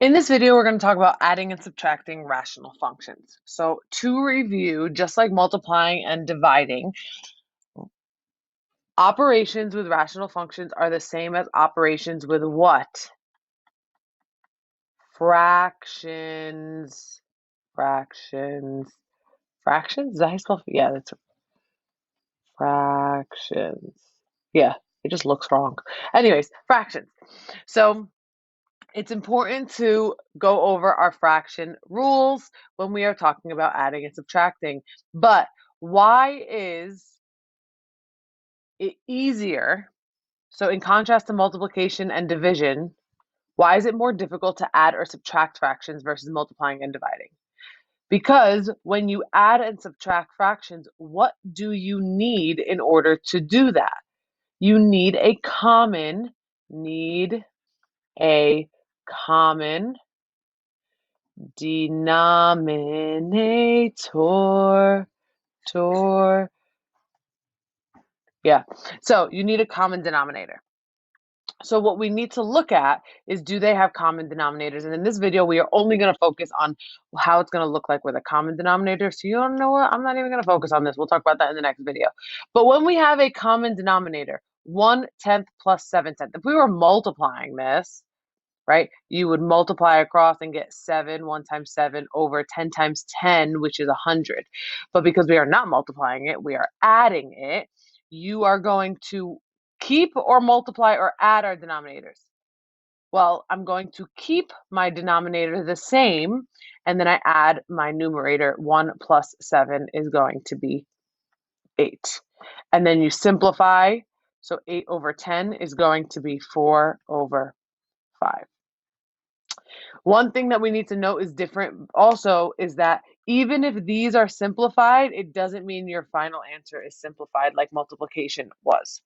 In this video, we're going to talk about adding and subtracting rational functions. So to review, just like multiplying and dividing, operations with rational functions are the same as operations with what? Fractions. Fractions. Fractions? Is that how you spell? Yeah, that's fractions. Yeah, it just looks wrong. Anyways, fractions. So it's important to go over our fraction rules when we are talking about adding and subtracting. But why is it easier? So in contrast to multiplication and division, why is it more difficult to add or subtract fractions versus multiplying and dividing? Because when you add and subtract fractions, what do you need in order to do that? You need a common, denominator. Yeah. So you need a common denominator. So what we need to look at is, do they have common denominators? And in this video, we are only going to focus on how it's going to look like with a common denominator. So you don't know what? I'm not even going to focus on this. We'll talk about that in the next video. But when we have a common denominator, 1/10 plus 7/10, if we were multiplying this, right, you would multiply across and get 7, 1 times 7 over 10 times 10, which is 100. But because we are not multiplying it, we are adding it, you are going to keep or multiply or add our denominators. Well, I'm going to keep my denominator the same, and then I add my numerator. 1 plus 7 is going to be 8. And then you simplify, so 8 over 10 is going to be 4 over 5. One thing that we need to note is different also is that even if these are simplified, it doesn't mean your final answer is simplified like multiplication was.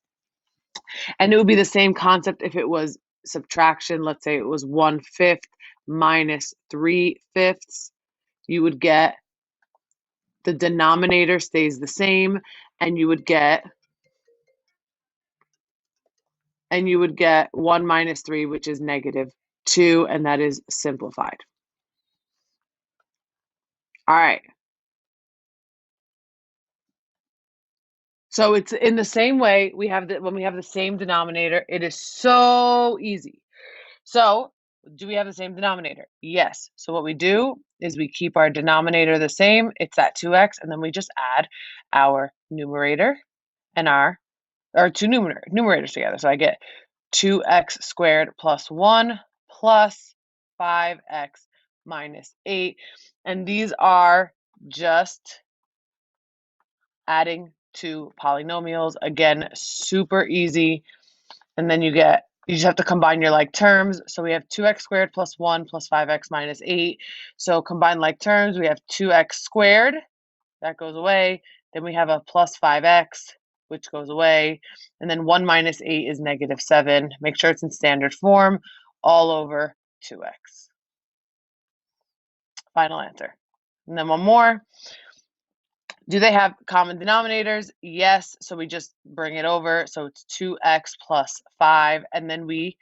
And it would be the same concept if it was subtraction. Let's say it was 1/5 minus 3/5. You would get the denominator stays the same, and you would get 1 minus 3, which is -2, and that is simplified. All right. So it's in the same way when we have the same denominator, it is so easy. So do we have the same denominator? Yes. So what we do is we keep our denominator the same. It's that 2x, and then we just add our numerator and our two numerators together. So I get 2x squared plus 1 plus 5x minus 8. And these are just adding two polynomials. Again, super easy. And then you just have to combine your like terms. So we have 2x squared plus 1 plus 5x minus 8. So combine like terms, we have 2x squared. That goes away. Then we have a plus 5x, which goes away. And then 1 minus 8 is -7. Make sure it's in standard form, all over 2x. Final answer. And then one more. Do they have common denominators? Yes. So we just bring it over. So it's 2x plus 5. And then we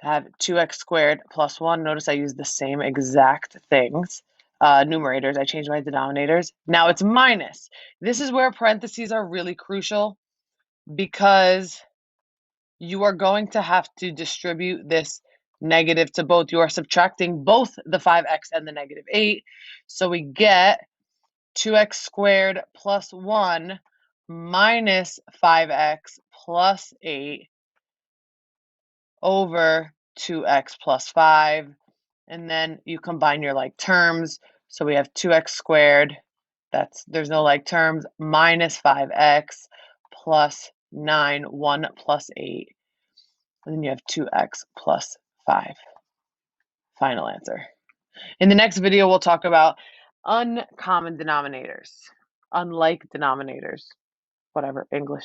have 2x squared plus 1. Notice I use the same exact things. Numerators, I changed my denominators. Now it's minus. This is where parentheses are really crucial because you are going to have to distribute this negative to both. You are subtracting both the 5x and the -8. So we get 2x squared plus 1 minus 5x plus 8 over 2x plus 5. And then you combine your like terms. So we have 2x squared, there's no like terms, minus 5x plus 9, 1 plus 8. And then you have 2x plus 5. Final answer. In the next video, we'll talk about uncommon denominators, unlike denominators, whatever, English.